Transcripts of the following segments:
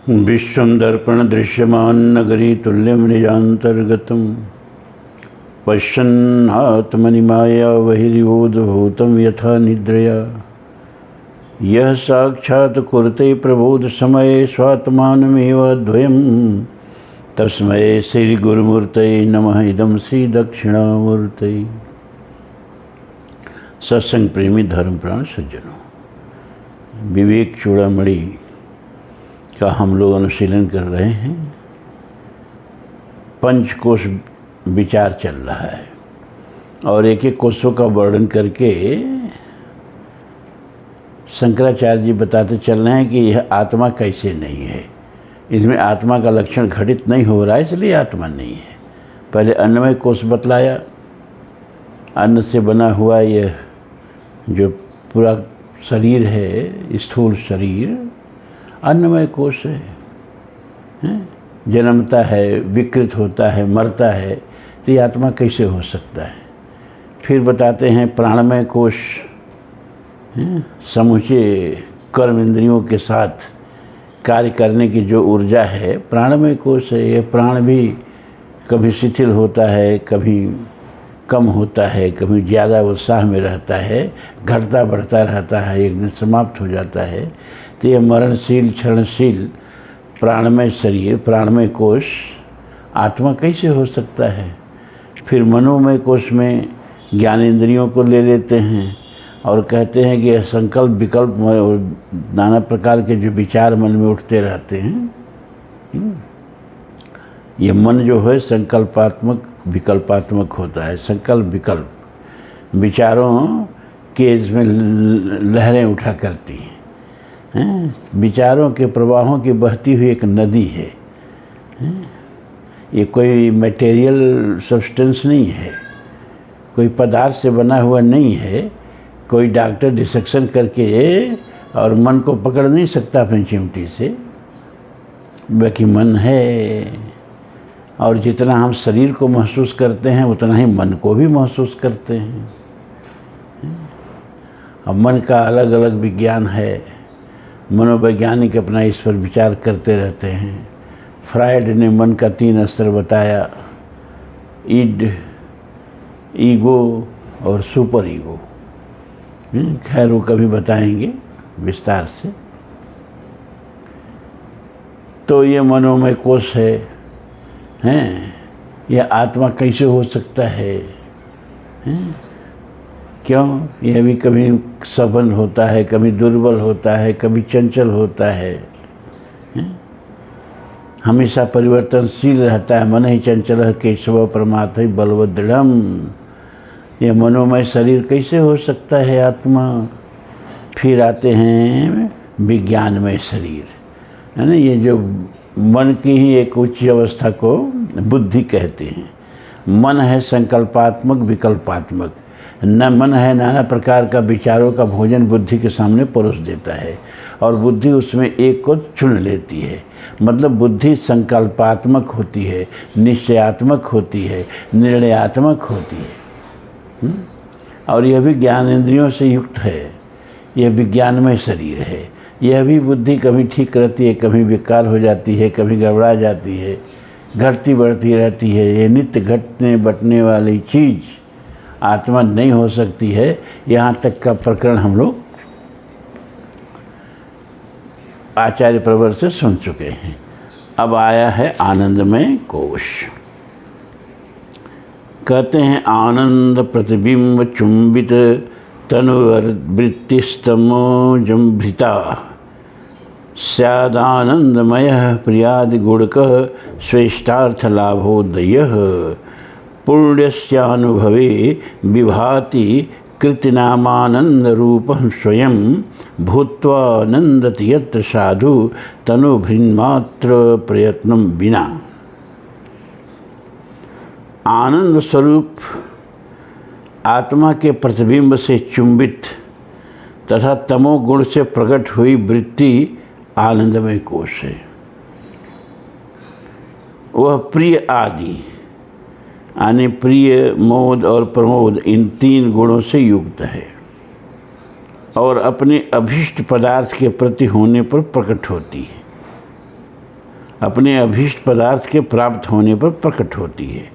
विश्वं दर्पण दृश्यमाननगरी तुल्यं निजान्तर्गतं पश्यन्नात्मनि माया बहिर्बोधभूतं यथा निद्रया यः साक्षात् कुरुते प्रबोध समये स्वात्मानमेवाद्वयं तस्मै श्रीगुरुमूर्तये नमः। इदं श्री दक्षिणामूर्तये। सत्संग प्रेमी धर्म प्राण सज्जनों, विवेक चूड़ामणि का हम लोग अनुशीलन कर रहे हैं। पंचकोश विचार चल रहा है और एक एक कोषों का वर्णन करके शंकराचार्य जी बताते चल रहे हैं कि यह आत्मा कैसे नहीं है, इसमें आत्मा का लक्षण घटित नहीं हो रहा है, इसलिए आत्मा नहीं है। पहले अन्नमय कोष बतलाया, अन्न से बना हुआ यह जो पूरा शरीर है, स्थूल शरीर अन्नमय कोष है, जन्मता है, विकृत होता है, मरता है, तो ये आत्मा कैसे हो सकता है। फिर बताते हैं प्राणमय कोष, समूचे कर्म इंद्रियों के साथ कार्य करने की जो ऊर्जा है, प्राणमय कोष है। ये प्राण भी कभी शिथिल होता है, कभी कम होता है, कभी ज़्यादा उत्साह में रहता है, घटता बढ़ता रहता है, एक दिन समाप्त हो जाता है। तो यह मरणशील क्षणशील प्राणमय शरीर, प्राणमय कोष आत्मा कैसे हो सकता है। फिर मनोमय कोष में ज्ञानेंद्रियों को ले लेते हैं और कहते हैं कि यह संकल्प विकल्प नाना प्रकार के जो विचार मन में उठते रहते हैं, ये मन जो है संकल्पात्मक विकल्पात्मक होता है। संकल्प विकल्प विचारों के इसमें लहरें उठा करती हैं, विचारों के प्रवाहों की बहती हुई एक नदी है। ये कोई मटेरियल सब्सटेंस नहीं है, कोई पदार्थ से बना हुआ नहीं है। कोई डॉक्टर डिसेक्शन करके और मन को पकड़ नहीं सकता अपनी चिमटी से, बाकी मन है। और जितना हम शरीर को महसूस करते हैं उतना ही मन को भी महसूस करते हैं। अब मन का अलग अलग विज्ञान है, मनोवैज्ञानिक अपना इस पर विचार करते रहते हैं। फ्रायड ने मन का 3 स्तर बताया, ईड, ईगो और सुपर ईगो। खैर वो कभी बताएंगे विस्तार से। तो ये मनोमय कोष है, यह आत्मा कैसे हो सकता है, क्यों। यह भी कभी सघन होता है, कभी दुर्बल होता है, कभी चंचल होता है, हमेशा परिवर्तनशील रहता है। मन ही चंचल केशव परमात्म बलवदृढ़। यह मनोमय शरीर कैसे हो सकता है आत्मा। फिर आते हैं विज्ञानमय शरीर, है ना। ये जो मन की ही एक उच्च अवस्था को बुद्धि कहते हैं। मन है संकल्पात्मक विकल्पात्मक, न मन है नाना प्रकार का विचारों का भोजन बुद्धि के सामने परोस देता है और बुद्धि उसमें एक को चुन लेती है। मतलब बुद्धि संकल्पात्मक होती है, निश्चयात्मक होती है, निर्णयात्मक होती है। और यह भी ज्ञानेंद्रियों से युक्त है, यह विज्ञानमय शरीर है। यह भी बुद्धि कभी ठीक रहती है, कभी बेकार हो जाती है, कभी गड़बड़ा जाती है, घटती बढ़ती रहती है। ये नित्य घटने बटने वाली चीज़ आत्मा नहीं हो सकती है। यहाँ तक का प्रकरण हम लोग आचार्य प्रवर से सुन चुके हैं। अब आया है आनंदमय कोश। कहते हैं आनंद प्रतिबिंब चुंबित तनुवृत्तिस्तमो जंभिता स्यादानंदमय प्रियादि गुणक श्रेष्ठार्थ लाभोदयः पुण्यस्यानुभवे विभाति कृतिनामानंद रूपं स्वयं भूत्वा नंदति यत्र साधु तनुभृन्मात्र प्रयत्नं विना। आनंद स्वरूप आत्मा के प्रतिबिंब से चुंबित तथा तमोगुण से प्रकट हुई वृत्ति आनंदमय कोश है। वह प्रिय आदि यानी प्रिय, मोद और प्रमोद, इन 3 गुणों से युक्त है और अपने अभीष्ट पदार्थ के प्रति होने पर प्रकट होती है। अपने अभीष्ट पदार्थ के प्राप्त होने पर प्रकट होती है।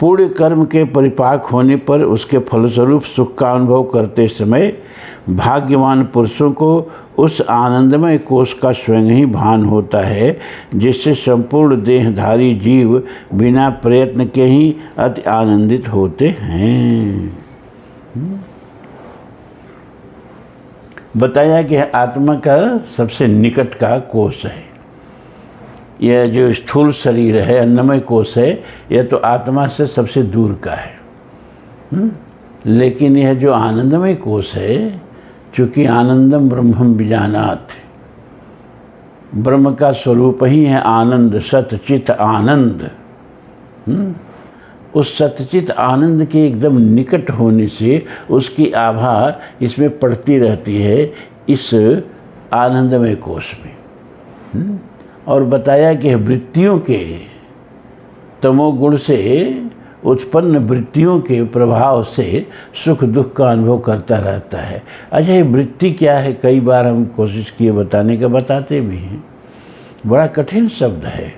पूर्ण कर्म के परिपाक होने पर उसके फलस्वरूप सुख का अनुभव करते समय भाग्यवान पुरुषों को उस आनंदमय कोष का स्वयं ही भान होता है, जिससे संपूर्ण देहधारी जीव बिना प्रयत्न के ही अति आनंदित होते हैं। बताया कि आत्मा का सबसे निकट का कोष है। यह जो स्थूल शरीर है, अन्नमय कोष है, यह तो आत्मा से सबसे दूर का है। लेकिन यह जो आनंदमय कोष है, चूँकि आनंदम ब्रह्मम विजानात, ब्रह्म का स्वरूप ही है आनंद, सतचित आनंद। उस सतचित आनंद के एकदम निकट होने से उसकी आभा इसमें पड़ती रहती है, इस आनंदमय कोष में। और बताया कि वृत्तियों के तमोगुण से उत्पन्न वृत्तियों के प्रभाव से सुख दुख का अनुभव करता रहता है। अच्छा, ये वृत्ति क्या है? कई बार हम कोशिश किए बताने का, बताते भी हैं। बड़ा कठिन शब्द है।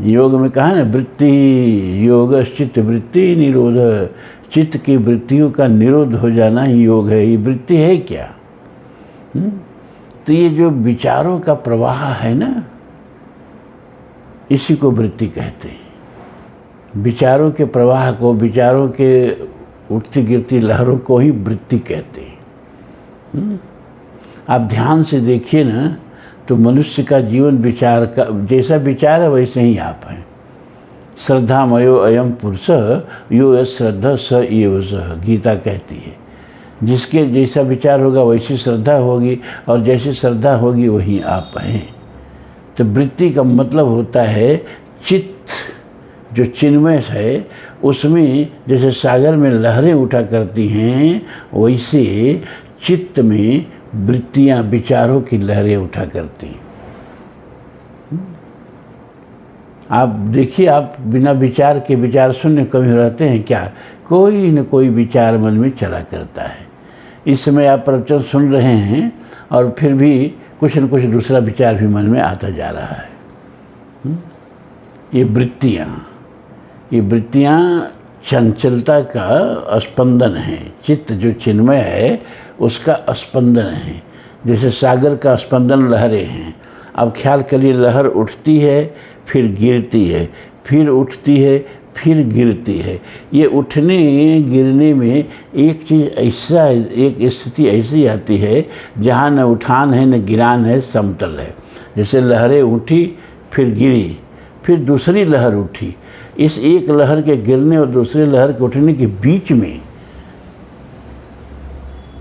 योग में कहा ना, वृत्ति योग चित्त वृत्ति निरोध, चित्त की वृत्तियों का निरोध हो जाना ही योग है। ये वृत्ति है क्या? तो ये जो विचारों का प्रवाह है ना, इसी को वृत्ति कहते हैं। विचारों के प्रवाह को, विचारों के उठती गिरती लहरों को ही वृत्ति कहते हैं। आप ध्यान से देखिए ना, तो मनुष्य का जीवन विचार का, जैसा विचार है वैसे ही आप हैं। श्रद्धामयो अयम पुरुष यो श्रद्धा स एव सः, गीता कहती है। जिसके जैसा विचार होगा वैसी श्रद्धा होगी, और जैसी श्रद्धा होगी वही आप हैं। तो वृत्ति का मतलब होता है चित्त, जो चिन्मय है, उसमें जैसे सागर में लहरें उठा करती हैं, वैसे चित्त में वृत्तियाँ, विचारों की लहरें उठा करती हैं। आप देखिए, आप बिना विचार के विचार शून्य कभी रहते हैं क्या? कोई न कोई विचार मन में चला करता है। इस समय आप प्रवचन सुन रहे हैं और फिर भी कुछ न कुछ दूसरा विचार भी मन में आता जा रहा है। ये वृत्तियाँ चंचलता का स्पंदन है। चित्त जो चिन्मय है उसका स्पंदन है। जैसे सागर का स्पंदन लहरें हैं। अब ख्याल करिए, लहर उठती है, फिर गिरती है, फिर उठती है, फिर गिरती है। ये उठने गिरने में एक चीज़ ऐसा, एक स्थिति ऐसी आती है जहाँ न उठान है न गिरान है, समतल है। जैसे लहरें उठी, फिर गिरी, फिर दूसरी लहर उठी। इस एक लहर के गिरने और दूसरे लहर के उठने के बीच में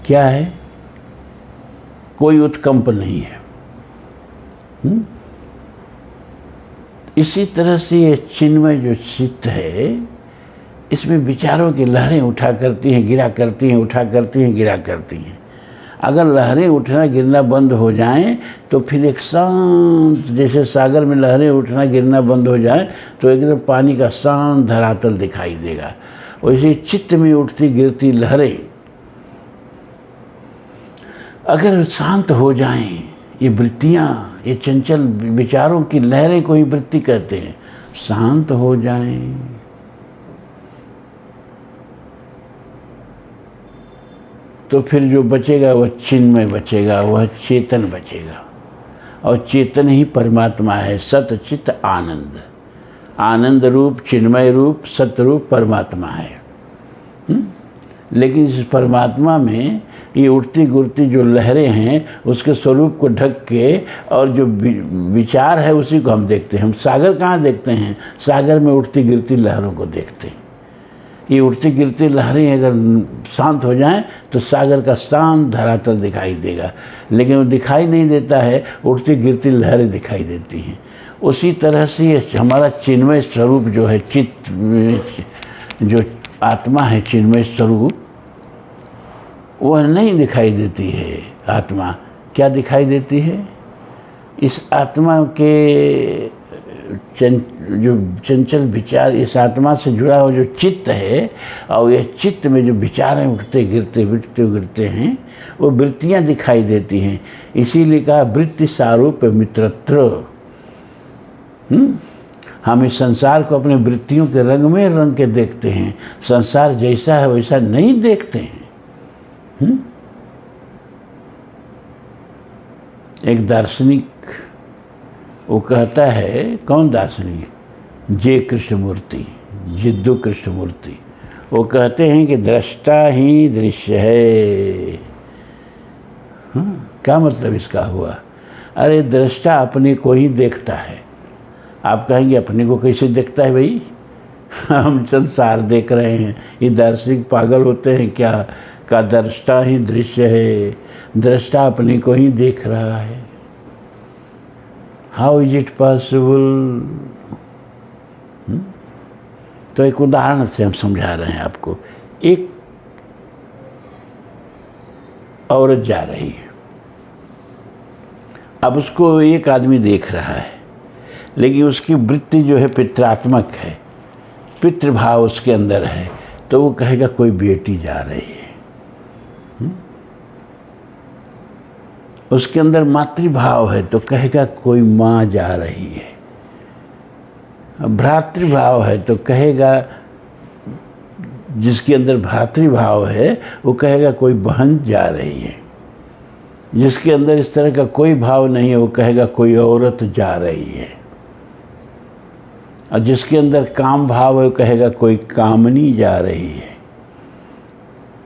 क्या है? कोई उत्कंप नहीं है। इसी तरह से ये चिन्मय जो चित्त है, इसमें विचारों की लहरें उठा करती हैं, गिरा करती हैं, उठा करती हैं, गिरा करती हैं। अगर लहरें उठना गिरना बंद हो जाएं तो फिर एक शांत, जैसे सागर में लहरें उठना गिरना बंद हो जाए तो एकदम पानी का शांत धरातल दिखाई देगा। वैसे चित्त में उठती गिरती लहरें अगर शांत हो जाएं, ये वृत्तियाँ, ये चंचल विचारों की लहरें को ही वृत्ति कहते हैं, शांत हो जाएं, तो फिर जो बचेगा वह चिन्मय बचेगा, वह चेतन बचेगा। और चेतन ही परमात्मा है, सत चित आनंद। आनंद रूप, चिन्मय रूप, सत रूप परमात्मा है। लेकिन इस परमात्मा में ये उठती गिरती जो लहरें हैं, उसके स्वरूप को ढक के, और जो विचार है उसी को हम देखते हैं। हम सागर कहाँ देखते हैं? सागर में उठती गिरती लहरों को देखते हैं। ये उठती गिरती लहरें अगर शांत हो जाएं तो सागर का शांत धरातल दिखाई देगा, लेकिन वो दिखाई नहीं देता है, उठती गिरती लहरें दिखाई देती हैं। उसी तरह से हमारा चिन्मय स्वरूप जो है, चित्त जो आत्मा है, चिन्मय स्वरूप, वह नहीं दिखाई देती है। आत्मा क्या दिखाई देती है? इस आत्मा के जो चंचल विचार, इस आत्मा से जुड़ा हुआ जो चित्त है, और यह चित्त में जो विचारें उठते गिरते गिरते हैं, वो वृत्तियाँ दिखाई देती हैं। इसीलिए कहा वृत्ति सारूप मित्रत्र। हम इस संसार को अपने वृत्तियों के रंग में रंग के देखते हैं, संसार जैसा है वैसा नहीं देखते हैं। एक दार्शनिक वो कहता है, कौन दार्शनिक, जे कृष्णमूर्ति, जिद्दू कृष्णमूर्ति, वो कहते हैं कि दृष्टा ही दृश्य है। क्या मतलब इसका हुआ? अरे दृष्टा अपने को ही देखता है। आप कहेंगे अपने को कैसे देखता है भाई? हम संसार देख रहे हैं। ये दार्शनिक पागल होते हैं क्या? का दृष्टा ही दृश्य है, दृष्टा अपने को ही देख रहा है। How is it possible? तो एक उदाहरण से हम समझा रहे हैं आपको। एक औरत जा रही है, अब उसको एक आदमी देख रहा है, लेकिन उसकी वृत्ति जो है पितृत्मक है, पितृभाव उसके अंदर है, तो वो कहेगा कोई बेटी जा रही है। उसके अंदर मातृभाव है तो कहेगा कोई माँ जा रही है। भ्रातृभाव है तो कहेगा, जिसके अंदर भ्रातृभाव है वो कहेगा कोई बहन जा रही है। जिसके अंदर इस तरह का कोई भाव नहीं है वो कहेगा कोई औरत जा रही है। और जिसके अंदर काम भाव है वो कहेगा कोई कामनी जा रही है।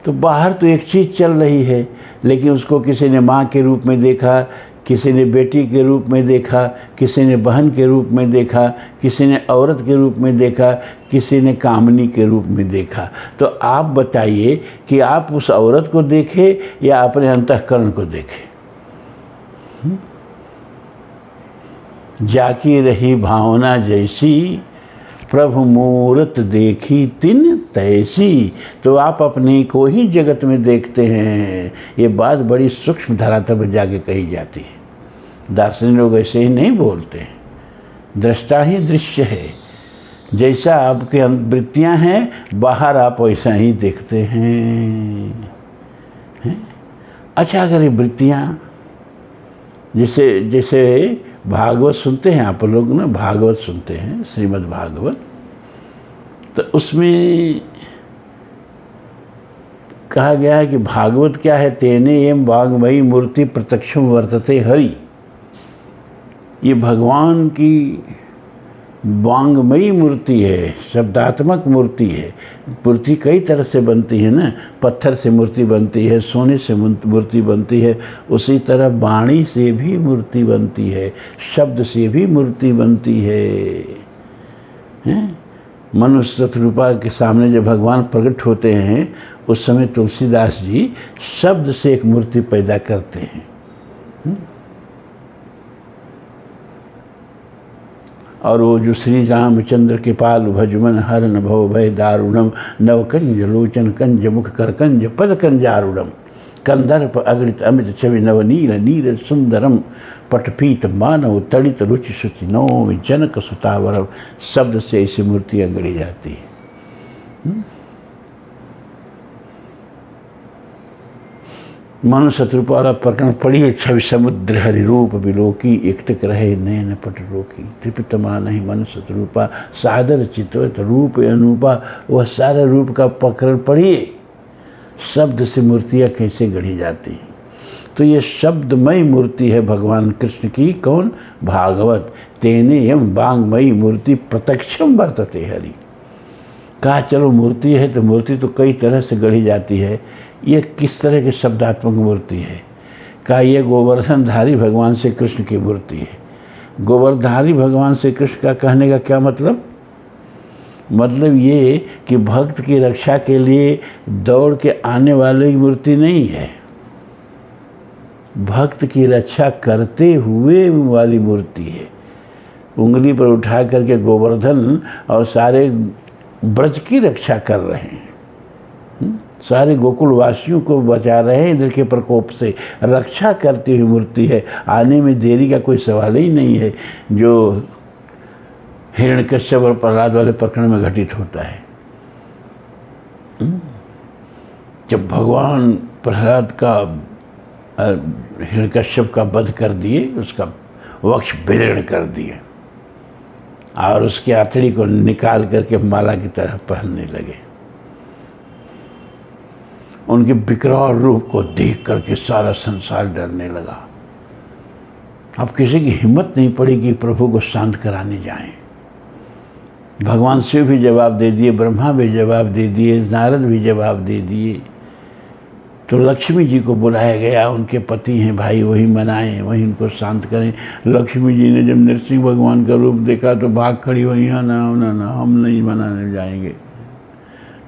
तो बाहर तो एक चीज़ चल रही है, लेकिन उसको किसी ने माँ के रूप में देखा, किसी ने बेटी के रूप में देखा, किसी ने बहन के रूप में देखा, किसी ने औरत के रूप में देखा, किसी ने कामनी के रूप में देखा। तो आप बताइए कि आप उस औरत को देखें या अपने अंतःकरण को देखें? जाकी रही भावना जैसी, प्रभु मूरत देखी तिन तैसी। तो आप अपने को ही जगत में देखते हैं। ये बात बड़ी सूक्ष्म धरातल पर जाके कही जाती है। दार्शनिक लोग ऐसे ही नहीं बोलते हैं। दृष्टा ही दृश्य है, जैसा आपके वृत्तियाँ हैं बाहर आप वैसा ही देखते हैं। अच्छा, अगर ये वृत्तियाँ जैसे भागवत सुनते हैं आप लोग ना, भागवत सुनते हैं, श्रीमद् भागवत, तो उसमें कहा गया है कि भागवत क्या है? तेने एवं वाङ्मयी मूर्ति प्रत्यक्षम वर्तते हरि। ये भगवान की वाङ्मयी मूर्ति है, शब्दात्मक मूर्ति है। मूर्ति कई तरह से बनती है ना, पत्थर से मूर्ति बनती है, सोने से मूर्ति बनती है, उसी तरह वाणी से भी मूर्ति बनती है, शब्द से भी मूर्ति बनती है। मनुष्य रूपा के सामने जब भगवान प्रकट होते हैं उस समय तुलसीदास जी शब्द से एक मूर्ति पैदा करते हैं। और वो जो श्री रामचंद्र के पाल भजमन हर भव भय दारुणम, नवकंज लोचन कंज मुख करकंज पद कंजारुणम, कंदर्प अगणित अमित छवि नवनील नीर सुंदरम, पटपीत मानव तड़ित रुचि शुचि नो जनक सुतावरम। शब्द से ऐसी मूर्तियाँ गढ़ी जाती है। मनुष्य शत्रुपाला प्रकरण पढ़िए। छवि समुद्र हरि रूप बिलोकी, एकटक रहे नयन पट रोकी, त्रिपित मान ही मनुष्य शत्रुपा, सादर चित्वत रूप अनूपा। वह सारे रूप का प्रकरण पढ़िए। शब्द से मूर्तियाँ कैसे गढ़ी जाती हैं। तो ये शब्दमयी मूर्ति है भगवान कृष्ण की। कौन? भागवत। तेने एवं वाङ्मयी मूर्ति प्रत्यक्षम वर्तते हरि। कहा चलो मूर्ति है तो मूर्ति तो कई तरह से गढ़ी जाती है। ये किस तरह की शब्दात्मक मूर्ति है? कहा ये गोवर्धनधारी भगवान श्री कृष्ण की मूर्ति है। गोवर्धनधारी भगवान श्री कृष्ण का कहने का क्या मतलब? मतलब ये कि भक्त की रक्षा के लिए दौड़ के आने वाली मूर्ति नहीं है, भक्त की रक्षा करते हुए वाली मूर्ति है। उंगली पर उठा करके गोवर्धन और सारे ब्रज की रक्षा कर रहे हैं, सारे गोकुल वासियों को बचा रहे हैं इंद्र के प्रकोप से। रक्षा करती हुई मूर्ति है। आने में देरी का कोई सवाल ही नहीं है, जो हिरण्यकश्यप और प्रहलाद वाले प्रकरण में घटित होता है। जब भगवान प्रहलाद का हिरण्यकश्यप का वध कर दिए, उसका वक्ष विदीर्ण कर दिए, और उसकी आंतड़ी को निकाल करके माला की तरह पहनने लगे। उनके विकराल रूप को देख करके सारा संसार डरने लगा। अब किसी की हिम्मत नहीं पड़ी कि प्रभु को शांत कराने जाएं। भगवान शिव भी जवाब दे दिए, ब्रह्मा भी जवाब दे दिए, नारद भी जवाब दे दिए। तो लक्ष्मी जी को बुलाया गया, उनके पति हैं भाई, वही मनाएं, वही उनको शांत करें। लक्ष्मी जी ने जब नरसिंह भगवान का रूप देखा तो भाग खड़ी हुई, हाँ ना ना ना, हम नहीं मनाने जाएंगे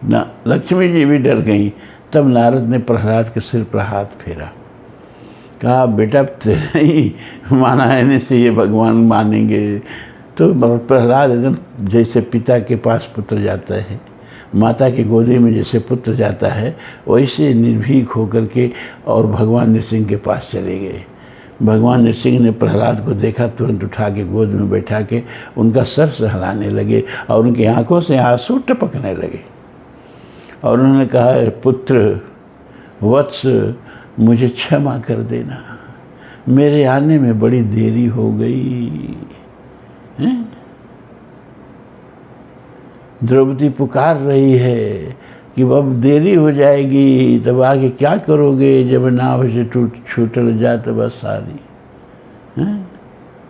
ना। लक्ष्मी जी भी डर गई। तब नारद ने प्रहलाद के सिर पर हाथ फेरा, कहा बेटा तेरे ही मानाने से ये भगवान मानेंगे। तो प्रहलाद एकदम जैसे पिता के पास पुत्र जाता है, माता की गोदी में जैसे पुत्र जाता है, वैसे निर्भीक होकर के और भगवान नृसिंह के पास चले गए। भगवान नृसिंह ने प्रहलाद को देखा, तुरंत उठा के गोद में बैठा के उनका सर सहलाने लगे और उनकी आंखों से आंसू टपकने लगे। और उन्होंने कहा, पुत्र वत्स, मुझे क्षमा कर देना, मेरे आने में बड़ी देरी हो गई। द्रौपदी पुकार रही है कि अब देरी हो जाएगी, तब आगे क्या करोगे जब नाव से छूटल जात बस सारी।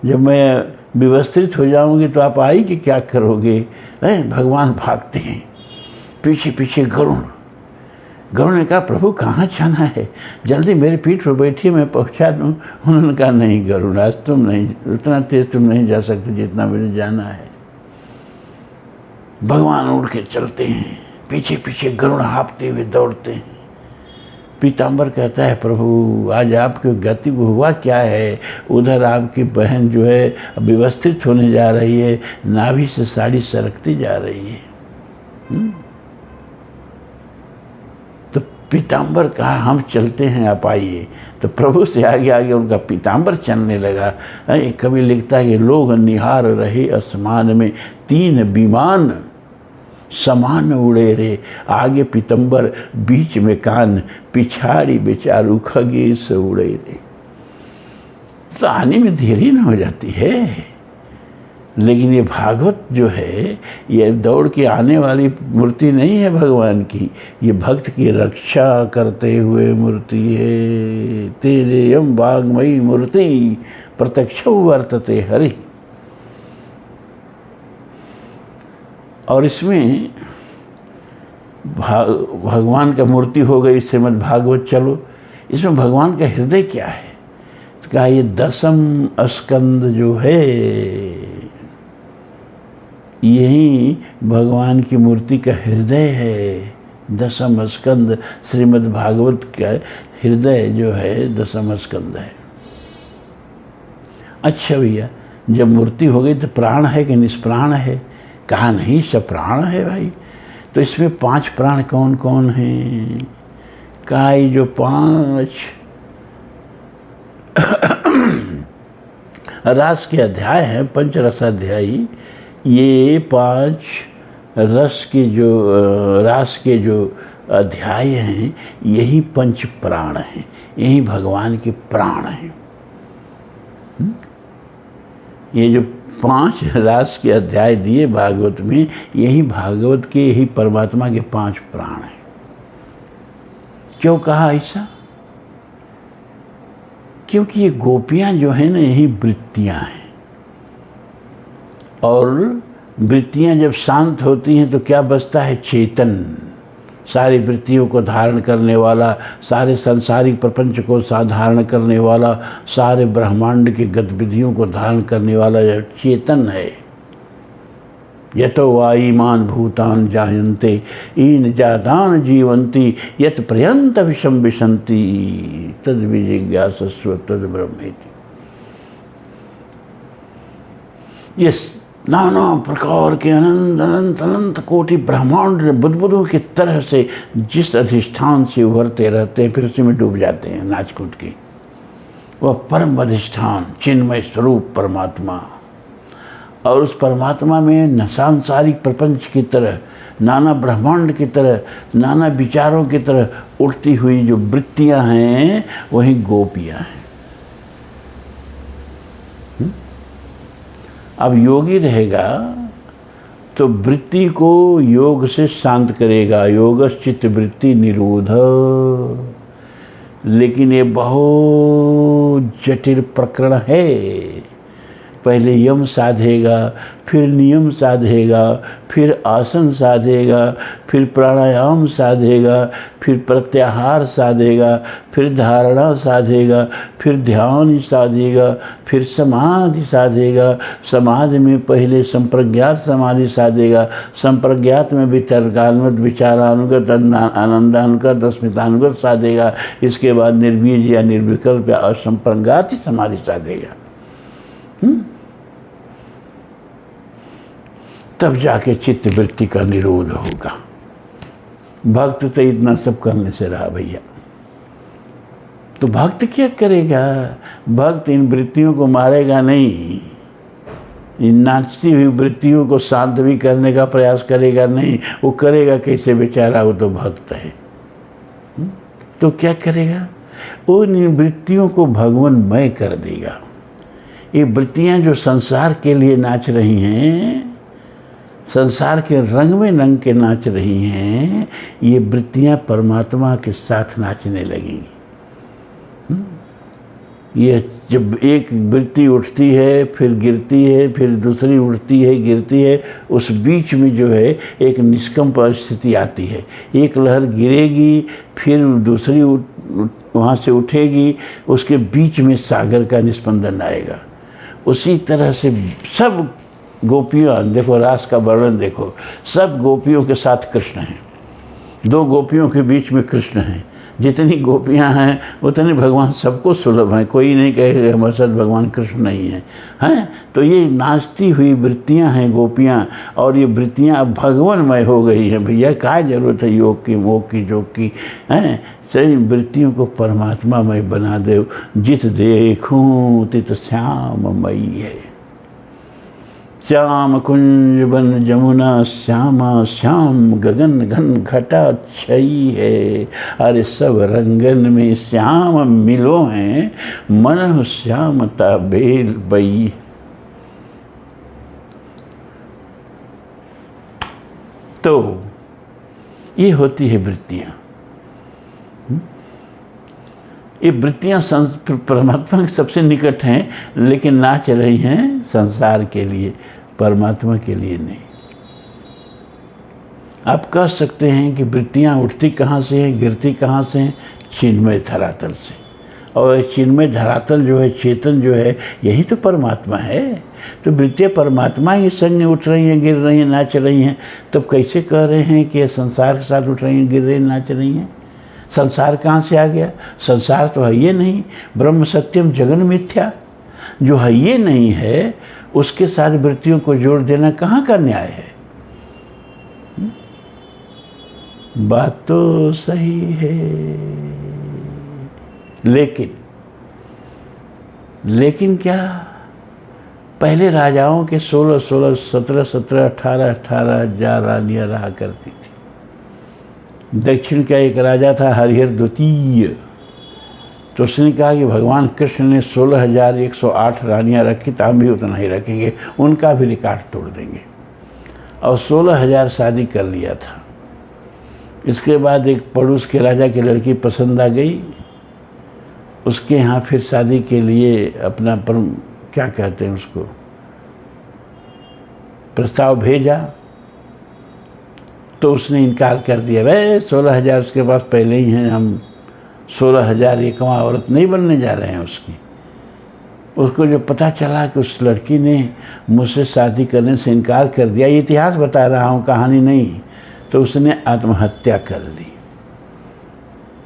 जब मैं व्यवस्थित हो जाऊंगी तो आप आई कि क्या करोगे। भगवान भागते हैं, पीछे पीछे गरुड़ ने कहा, प्रभु कहाँ जाना है, जल्दी मेरी पीठ पर बैठिए, मैं पहुँचा दूँ। उन्होंने कहा, नहीं गरुड़, आज तुम नहीं, उतना तेज तुम नहीं जा सकते जितना मुझे जाना है। भगवान उड़ के चलते हैं, पीछे पीछे गरुड़ हाँफते हुए दौड़ते हैं। पीताम्बर कहता है, प्रभु आज आपकी गति को हुआ क्या है। उधर आपकी बहन जो है व्यवस्थित होने जा रही है, नाभि से साड़ी सरकती जा रही है। तो पीताम्बर कहा, हम चलते हैं, आप आइए। तो प्रभु से आगे आगे उनका पीताम्बर चलने लगा। कभी लिखता है कि लोग निहार रहे आसमान में, 3 विमान समान उड़े रे, आगे पीतम्बर बीच में कान, पिछाड़ी बेचारू खगेश उड़े रे। तो आने में देरी न हो जाती है, लेकिन ये भागवत जो है ये दौड़ के आने वाली मूर्ति नहीं है भगवान की, ये भक्त की रक्षा करते हुए मूर्ति है। तेरे यम वाग्मयी मूर्ति प्रत्यक्षो वर्तते हरि। और इसमें भगवान का मूर्ति हो गई श्रीमद् भागवत। चलो, इसमें भगवान का हृदय क्या है। तो कहा, ये 10म स्कंद जो है यही भगवान की मूर्ति का हृदय है। 10म स्कंद श्रीमद् भागवत का हृदय जो है 10म स्कंद है। अच्छा भैया, जब मूर्ति हो गई तो प्राण है कि निष्प्राण है। कहा, नहीं, सब प्राण है भाई। तो इसमें 5 प्राण कौन कौन हैं। कहा, ये जो 5 रास के अध्याय हैं, पंचरसाध्यायी, ये 5 रस के जो रास के जो अध्याय हैं, यही 5 प्राण हैं, यही भगवान के प्राण हैं। ये जो 5 रास के अध्याय दिए भागवत में, यही भागवत के, यही परमात्मा के 5 प्राण हैं। क्यों कहा ऐसा। क्योंकि ये गोपियाँ जो हैं ना, यही वृत्तियाँ हैं। और वृत्तियाँ जब शांत होती हैं तो क्या बचता है, चेतन। सारी वृत्तियों को धारण करने वाला, सारे सांसारिक प्रपंच को धारण करने वाला, सारे ब्रह्मांड की गतिविधियों को धारण करने वाला यह चेतन है। यतो वा ईमान भूतान जायन्ते ईन जातान जीवन्ति यत पर्यंत विषम विशन्ति तद विजिज्ञासस्व तद ब्रह्मेति। ये नाना प्रकार के अनंत अनंत अनंत कोटि ब्रह्मांड बुदबुदों की तरह से जिस अधिष्ठान से उभरते रहते हैं, फिर उसी में डूब जाते हैं नाच कूद के। वह परम अधिष्ठान चिन्मय स्वरूप परमात्मा, और उस परमात्मा में न सांसारिक प्रपंच की तरह, नाना ब्रह्मांड की तरह, नाना विचारों की तरह उठती हुई जो वृत्तियां हैं, वही गोपियां हैं। अब योगी रहेगा तो वृत्ति को योग से शांत करेगा, योगश्चित्त वृत्ति निरोध। लेकिन ये बहुत जटिल प्रकरण है। पहले यम साधेगा, फिर नियम साधेगा, फिर आसन साधेगा, फिर प्राणायाम साधेगा, फिर प्रत्याहार साधेगा, फिर धारणा साधेगा, फिर ध्यान साधेगा, फिर समाधि साधेगा। समाधि में पहले संप्रज्ञात समाधि साधेगा, संप्रज्ञात में वितर्कानुगत, विचारानुगत, आनंदानुगत, अस्मितानुगत साधेगा। इसके बाद निर्बीज या निर्विकल्प या असंप्रज्ञात ही समाधि साधेगा। तब जाके चित्त वृत्ति का निरोध होगा। भक्त तो इतना सब करने से रहा भैया, तो भक्त क्या करेगा? भक्त इन वृत्तियों को मारेगा नहीं, इन नाचती हुई वृत्तियों को शांत भी करने का प्रयास करेगा नहीं। वो करेगा कैसे बेचारा? वो तो भक्त है। तो क्या करेगा? वो इन वृत्तियों को भगवानमय कर देगा। ये वृत्तियां जो संसार के लिए नाच रही हैं, संसार के रंग में रंग के नाच रही हैं, ये वृत्तियां परमात्मा के साथ नाचने लगेंगी। ये जब एक वृत्ति उठती है, फिर गिरती है, फिर दूसरी उठती है, गिरती है, उस बीच में जो है एक निष्कंप स्थिति आती है। एक लहर गिरेगी, फिर दूसरी वहाँ से उठेगी, उसके बीच में सागर का निस्पंदन आएगा। उसी तरह से सब गोपियाँ, देखो रास का वर्णन देखो, सब गोपियों के साथ कृष्ण हैं। दो गोपियों के बीच में कृष्ण हैं। जितनी गोपियाँ हैं उतने भगवान सबको सुलभ हैं। कोई नहीं कहे हमारे साथ भगवान कृष्ण नहीं है, हैं? तो ये नाचती हुई वृत्तियाँ हैं गोपियाँ, और ये वृत्तियाँ अब भगवानमय हो गई हैं। भैया क्या ज़रूरत है योग की, मोह की, जोग की, हैं? सही वृत्तियों को परमात्मामय बना दो। जित देखूं तित श्याममयी है। श्याम कुंज बन जमुना श्यामा, श्याम गगन घन घटा छई है। अरे सब रंगन में श्याम मिलो हैं, मन श्यामता बेल बई। तो ये होती है वृत्तियाँ। ये वृत्तियाँ परमात्मा के सबसे निकट हैं, लेकिन नाच रही हैं संसार के लिए, परमात्मा के लिए नहीं। आप कह सकते हैं कि वृत्तियाँ उठती कहाँ से हैं, गिरती कहाँ से हैं? चिन्मय धरातल से। और चिन्मय धरातल जो है, चेतन जो है, यही तो परमात्मा है। तो वृत्तियाँ परमात्मा ही संग उठ रही हैं, गिर रही हैं, नाच रही हैं। तब कैसे कह रहे हैं कि ये संसार के साथ उठ रही हैं, गिर रही हैं, नाच रही हैं? संसार कहाँ से आ गया? संसार तो है ये नहीं। ब्रह्म सत्यम जगन मिथ्या, जो है ये नहीं है, उसके साथ वृत्तियों को जोड़ देना कहाँ का न्याय है? बात तो सही है, लेकिन क्या? पहले राजाओं के 16-16, 17-17, 18-18 हजार रानियाँ रहा करती थी। दक्षिण का एक राजा था हरिहर द्वितीय, तो उसने कहा कि भगवान कृष्ण ने 16,108 रानियाँ रखी, तो हम भी उतना ही रखेंगे, उनका भी रिकॉर्ड तोड़ देंगे। और 16,000 शादी कर लिया था। इसके बाद एक पड़ोस के राजा की लड़की पसंद आ गई, उसके यहाँ फिर शादी के लिए अपना क्या कहते हैं उसको, प्रस्ताव भेजा, तो उसने इनकार कर दिया। भाई 16,000 उसके पास पहले ही हैं, हम 16,000 एकवां औरत नहीं बनने जा रहे हैं उसकी। उसको जब पता चला कि उस लड़की ने मुझसे शादी करने से इनकार कर दिया, ये इतिहास बता रहा हूँ, कहानी नहीं, तो उसने आत्महत्या कर ली।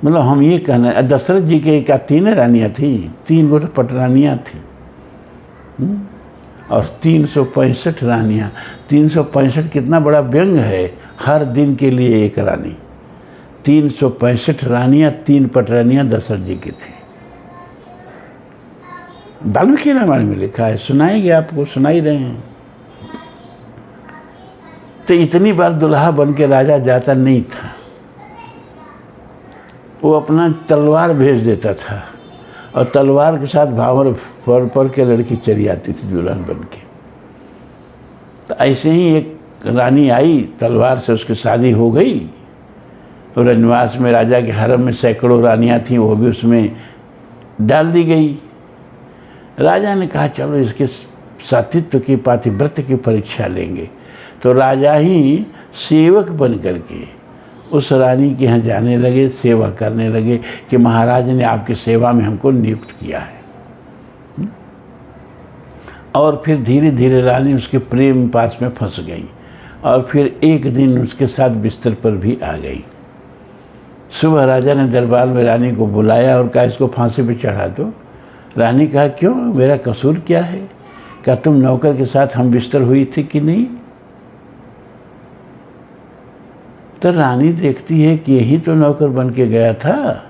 मतलब हम ये कहना, दशरथ जी के क्या 3 रानियाँ थी? 3 गो तो पटरानियाँ थी, और 365 रानियाँ। 365 कितना बड़ा व्यंग है, हर दिन के लिए एक रानी। 365 रानियाँ, 3 पटरानियाँ दशरथ जी की थी। वाल्मीकि रामायण में लिखा है, सुनाएंगे आपको, सुना ही रहे हैं। तो इतनी बार दुल्हा बन के राजा जाता नहीं था, वो अपना तलवार भेज देता था, और तलवार के साथ भावर पर के लड़की चली आती थी दुल्हन बन के। तो ऐसे ही एक रानी आई, तलवार से उसकी शादी हो गई। तो रनिवास में राजा के हरम में सैकड़ों रानियां थीं, वो भी उसमें डाल दी गई। राजा ने कहा चलो इसके साथित्व की, पातिव्रत्य की परीक्षा लेंगे। तो राजा ही सेवक बन करके उस रानी के यहाँ जाने लगे, सेवा करने लगे कि महाराज ने आपकी सेवा में हमको नियुक्त किया है। और फिर धीरे धीरे रानी उसके प्रेम पास में फंस गई और फिर एक दिन उसके साथ बिस्तर पर भी आ गई। सुबह राजा ने दरबार में रानी को बुलाया और कहा इसको फांसी पे चढ़ा दो। रानी कहा क्यों, मेरा कसूर क्या है? क्या तुम नौकर के साथ हम बिस्तर हुई थी कि नहीं? तो रानी देखती है कि यही तो नौकर बन के गया था।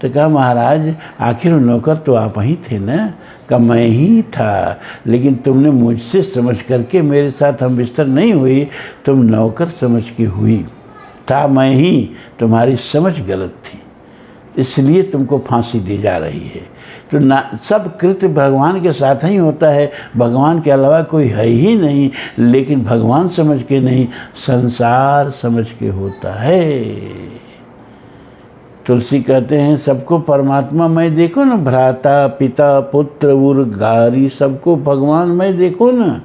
तो कहा महाराज आखिर नौकर तो आप ही थे ना? कहा मैं ही था, लेकिन तुमने मुझसे समझ करके मेरे साथ हम बिस्तर नहीं हुई, तुम नौकर समझ के हुई। था मैं ही, तुम्हारी समझ गलत थी, इसलिए तुमको फांसी दी जा रही है। तो ना सब कृत्य भगवान के साथ ही होता है, भगवान के अलावा कोई है ही नहीं, लेकिन भगवान समझ के नहीं, संसार समझ के होता है। तुलसी कहते हैं सबको परमात्मा मैं देखो ना, भ्राता पिता पुत्र उर गारी, सबको भगवान मैं देखो ना।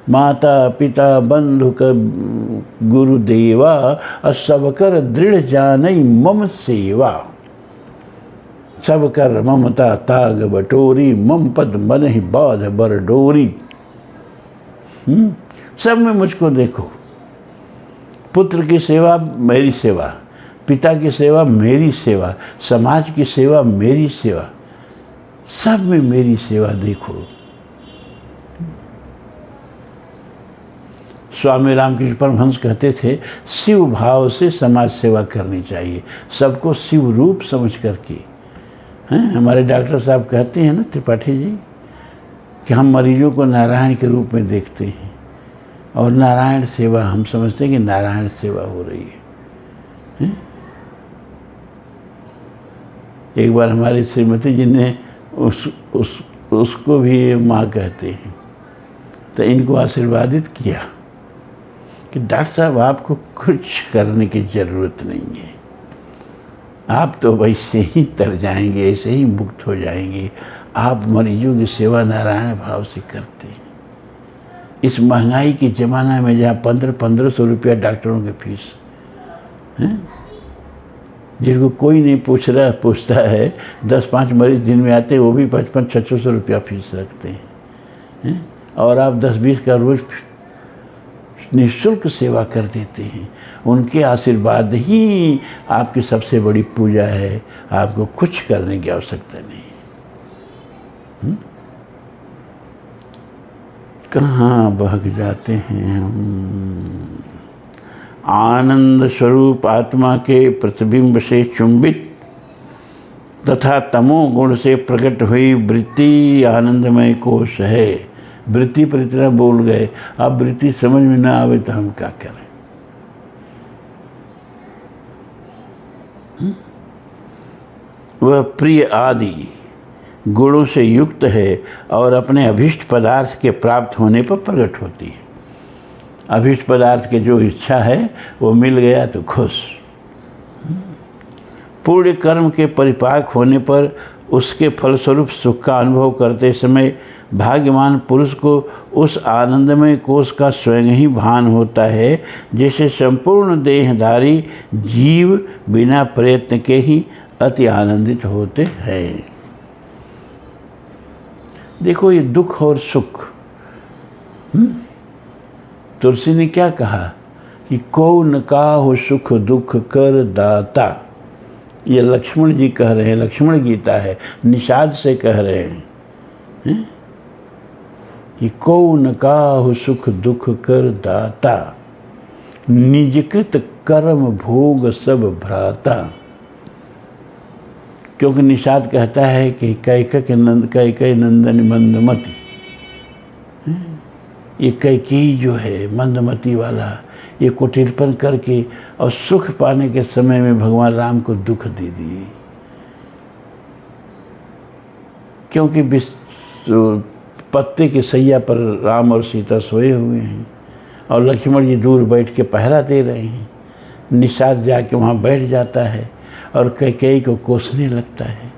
माता पिता बंधु का गुरुदेवा, और सब कर दृढ़ जानई मम सेवा। सब कर ममता ताग बटोरी, मम पद मन ही बाध बर डोरी। सब में मुझको देखो। पुत्र की सेवा मेरी सेवा, पिता की सेवा मेरी सेवा, समाज की सेवा मेरी सेवा, सब में मेरी सेवा देखो। स्वामी रामकृष्ण परमहंस कहते थे शिव भाव से समाज सेवा करनी चाहिए, सबको शिव रूप समझ करके। हैं हमारे डॉक्टर साहब कहते हैं ना त्रिपाठी जी कि हम मरीजों को नारायण के रूप में देखते हैं, और नारायण सेवा हम समझते हैं कि नारायण सेवा हो रही है। एक बार हमारी श्रीमती जी ने उसको भी माँ कहते हैं, तो इनको आशीर्वादित किया कि डॉक्टर साहब आपको कुछ करने की ज़रूरत नहीं है, आप तो वैसे ही तर जाएंगे, ऐसे ही मुक्त हो जाएंगे। आप मरीजों की सेवा नारायण भाव से करते हैं। इस महंगाई के ज़माना में जहाँ 1500 रुपया डॉक्टरों की फीस हैं, जिनको कोई नहीं पूछता है, 10-5 मरीज दिन में आते हैं, वो भी 5500-600 रुपया फीस रखते हैं, और आप 10-20 का रोज़ निःशुल्क सेवा कर देते हैं। उनके आशीर्वाद ही आपकी सबसे बड़ी पूजा है, आपको कुछ करने की आवश्यकता नहीं। कहाँ भाग जाते हैं हम? आनंद स्वरूप आत्मा के प्रतिबिंब से चुंबित तथा तमो गुण से प्रकट हुई वृत्ति आनंदमय कोश है। वृत्ति पर इतना बोल गए, अब वृत्ति समझ में ना आवे तो हम क्या करें? वह प्रिय आदि गुणों से युक्त है और अपने अभीष्ट पदार्थ के प्राप्त होने पर प्रकट होती है। अभीष्ट पदार्थ के जो इच्छा है वो मिल गया तो खुश। पूर्ण कर्म के परिपाक होने पर उसके फलस्वरूप सुख का अनुभव करते समय भाग्यवान पुरुष को उस आनंदमय कोश का स्वयं ही भान होता है, जैसे संपूर्ण देहधारी जीव बिना प्रयत्न के ही अति आनंदित होते हैं। देखो ये दुख और सुख, तुलसी ने क्या कहा कि को न काहु सुख दुख कर दाता। ये लक्ष्मण जी कह रहे हैं, लक्ष्मण गीता है, निषाद से कह रहे हैं कि को न काहु सुख दुख कर दाता, निजकृत कर्म भोग सब भ्राता। क्योंकि निषाद कहता है कि कैकई नंदन मंदमती, ये कैकेयी जो है मंदमती वाला, ये कुटिलपन करके और सुख पाने के समय में भगवान राम को दुख दे दिए। क्योंकि पत्ते के सैया पर राम और सीता सोए हुए हैं, और लक्ष्मण जी दूर बैठ के पहरा दे रहे हैं। निषाद जाके वहाँ बैठ जाता है और कैकेयी को कोसने लगता है।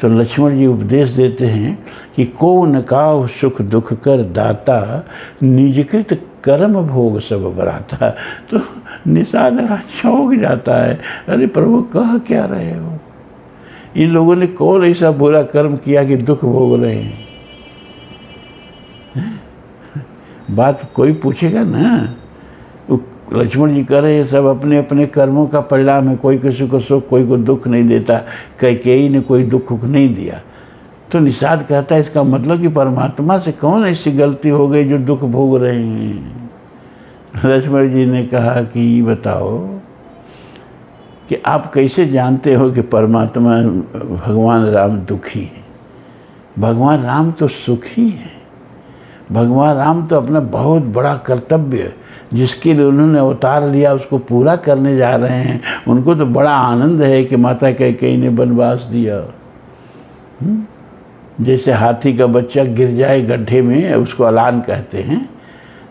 तो लक्ष्मण जी उपदेश देते हैं कि को न काहु सुख दुख कर दाता, निजकृत कर्म भोग सब बराता। तो निषाद राज चौंक जाता है, अरे प्रभु कह क्या रहे हो, इन लोगों ने कौन ऐसा बुरा कर्म किया कि दुख भोग रहे हैं? बात कोई पूछेगा ना। लक्ष्मण जी कह रहे हैं सब अपने अपने कर्मों का परिणाम है, कोई किसी को सुख कोई को दुख नहीं देता, कैकेयी ने कोई दुख नहीं दिया। तो निषाद कहता है इसका मतलब कि परमात्मा से कौन ऐसी गलती हो गई जो दुख भोग रहे हैं? लक्ष्मण जी ने कहा कि बताओ कि आप कैसे जानते हो कि परमात्मा भगवान राम दुखी है? भगवान राम तो सुखी है। भगवान राम तो अपना बहुत बड़ा कर्तव्य जिसके लिए उन्होंने अवतार लिया उसको पूरा करने जा रहे हैं। उनको तो बड़ा आनंद है कि माता कैकेयी ने वनवास दिया। जैसे हाथी का बच्चा गिर जाए गड्ढे में, उसको अलान कहते हैं,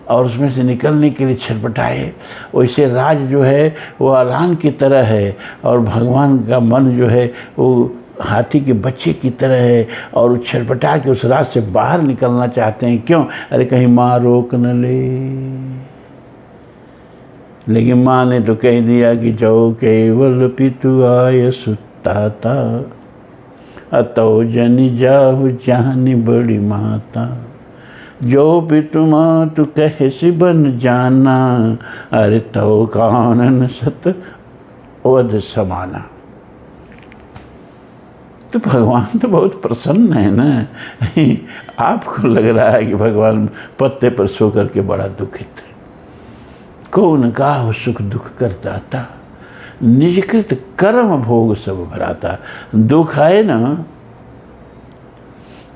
और उसमें से निकलने के लिए छटपटाए, वैसे राज जो है वो अलान की तरह है और भगवान का मन जो है वो हाथी के बच्चे की तरह है और छटपटा के उस राज से बाहर निकलना चाहते हैं। क्यों? अरे कहीं माँ रोक न ले। लेकिन माँ ने तो कह दिया कि जो केवल पितु आय सुताता, अतो जनि जाहु जानी बड़ी माता। जो पितु माँ तू कहे सी बन जाना, अरे तो कानन सत वध समाना। तो भगवान तो बहुत प्रसन्न है ना। आपको लग रहा है कि भगवान पत्ते पर सो करके बड़ा दुखित है। कौन काहु सुख दुख कर दाता, निजकृत कर्म भोग सब भराता। दुख आए ना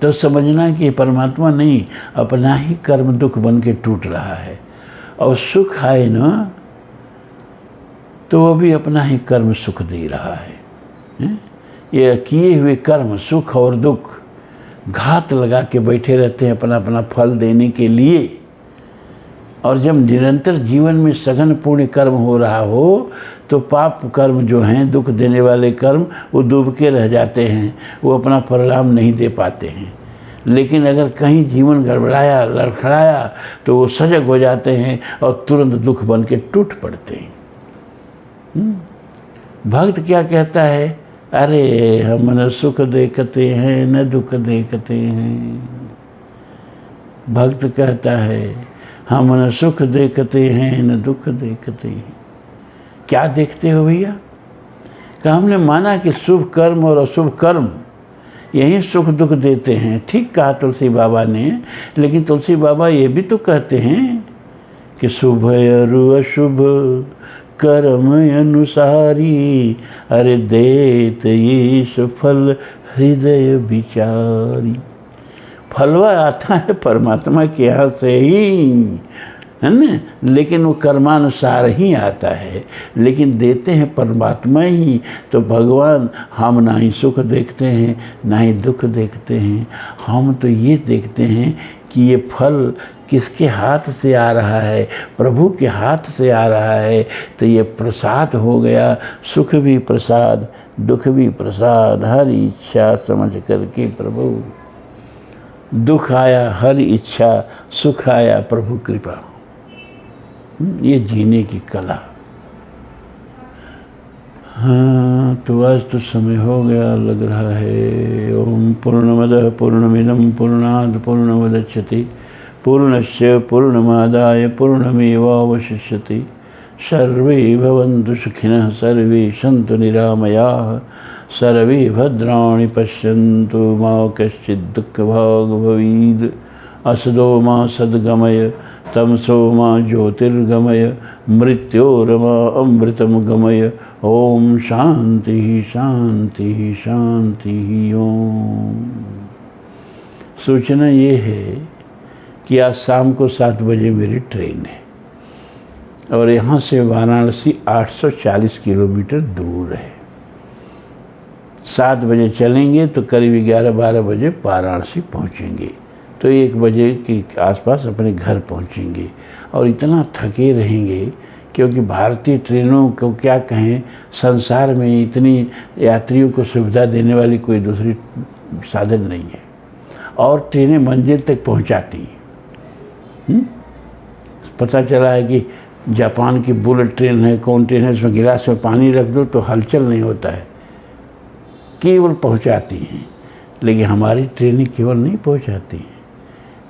तो समझना कि परमात्मा नहीं, अपना ही कर्म दुख बन के टूट रहा है। और सुख आए ना तो वो भी अपना ही कर्म सुख दे रहा है। ये किए हुए कर्म सुख और दुख घात लगा के बैठे रहते हैं अपना अपना फल देने के लिए। और जब निरंतर जीवन में सघन पुण्य कर्म हो रहा हो तो पाप कर्म जो हैं, दुख देने वाले कर्म, वो डूब के रह जाते हैं, वो अपना परिणाम नहीं दे पाते हैं। लेकिन अगर कहीं जीवन गड़बड़ाया लड़खड़ाया तो वो सजग हो जाते हैं और तुरंत दुख बन के टूट पड़ते हैं। भक्त क्या कहता है? अरे हम न सुख देखते हैं न दुख देखते हैं। भक्त कहता है हम न सुख देखते हैं न दुख देखते हैं। क्या देखते हो भैया? कि हमने माना कि शुभ कर्म और अशुभ कर्म यही सुख दुख देते हैं। ठीक कहा तुलसी बाबा ने, लेकिन तुलसी बाबा ये भी तो कहते हैं कि शुभ और अशुभ कर्म अनुसारी, अरे देत ईश फल हृदय विचारी। फलवा आता है परमात्मा के यहाँ से ही, है ना, लेकिन वो कर्मानुसार ही आता है, लेकिन देते हैं परमात्मा ही। तो भगवान हम ना ही सुख देखते हैं ना ही दुख देखते हैं, हम तो ये देखते हैं कि ये फल किसके हाथ से आ रहा है? प्रभु के हाथ से आ रहा है। तो ये प्रसाद हो गया, सुख भी प्रसाद दुख भी प्रसाद, हर इच्छा समझ करके प्रभु। दुख आया हर इच्छा, सुख आया प्रभु कृपा। ये जीने की कला। हाँ, तो आज तो समय हो गया लग रहा है। ओम पूर्णमदः पूर्णमिदं पूर्णात् पूर्णमुदच्यते पूर्णस्य पूर्णमादाय पूर्णमेवावशिष्यते। सर्वे भवन्तु सुखिनः सर्वे सन्तु निरामयाः सर्वे भद्राणि पश्यन्तु मा कश्चित् दुःखभाग् भवेत्। असदो मा सद्गमय तमसो मा ज्योतिर्गमय मृत्योर्मा अमृतं गमय। ओम शांति शांति शांति। ओम। सूचना ये है कि आज शाम को 7 बजे मेरी ट्रेन है और यहाँ से वाराणसी 840 किलोमीटर दूर है। 7 बजे चलेंगे तो करीब 11-12 बजे वाराणसी पहुँचेंगे। तो तो 1 बजे के आसपास अपने घर पहुंचेंगे और इतना थके रहेंगे, क्योंकि भारतीय ट्रेनों को क्या कहें, संसार में इतनी यात्रियों को सुविधा देने वाली कोई दूसरी साधन नहीं है, और ट्रेनें मंजिल तक पहुंचाती हैं। पता चला है कि जापान की बुलेट ट्रेन है, कौन ट्रेन है, उसमें गिलास में पानी रख दो तो हलचल नहीं होता है, केवल पहुंचाती हैं। लेकिन हमारी ट्रेनें केवल नहीं पहुंचाती हैं,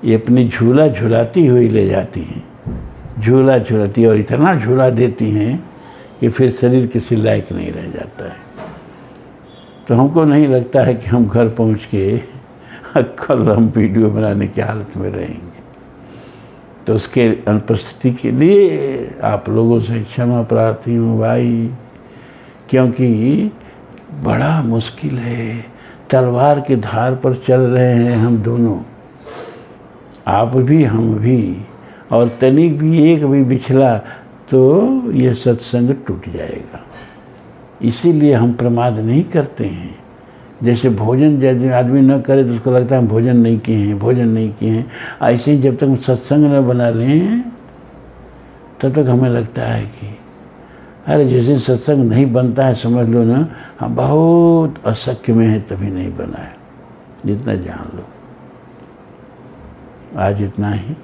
ये अपनी झूला झुलाती हुई ले जाती हैं, झूला झुलाती, और इतना झूला देती हैं कि फिर शरीर किसी लायक नहीं रह जाता है। तो हमको नहीं लगता है कि हम घर पहुंच के कल हम वीडियो बनाने की हालत में रहेंगे। तो उसके अनुपस्थिति के लिए आप लोगों से क्षमा प्रार्थी हूँ भाई, क्योंकि बड़ा मुश्किल है, तलवार की धार पर चल रहे हैं हम दोनों, आप भी हम भी, और तनिक भी एक भी बिछला तो ये सत्संग टूट जाएगा। इसीलिए हम प्रमाद नहीं करते हैं। जैसे भोजन यदि आदमी न करे तो उसको लगता है हम भोजन नहीं किए हैं, भोजन नहीं किए हैं। ऐसे ही जब तक हम सत्संग न बना लें तब तक हमें लगता है कि अरे जिस दिन सत्संग नहीं बनता है समझ लो ना हम बहुत अशक्य में हैं, तभी नहीं बना है। जितना जान लो। आज इतना ही।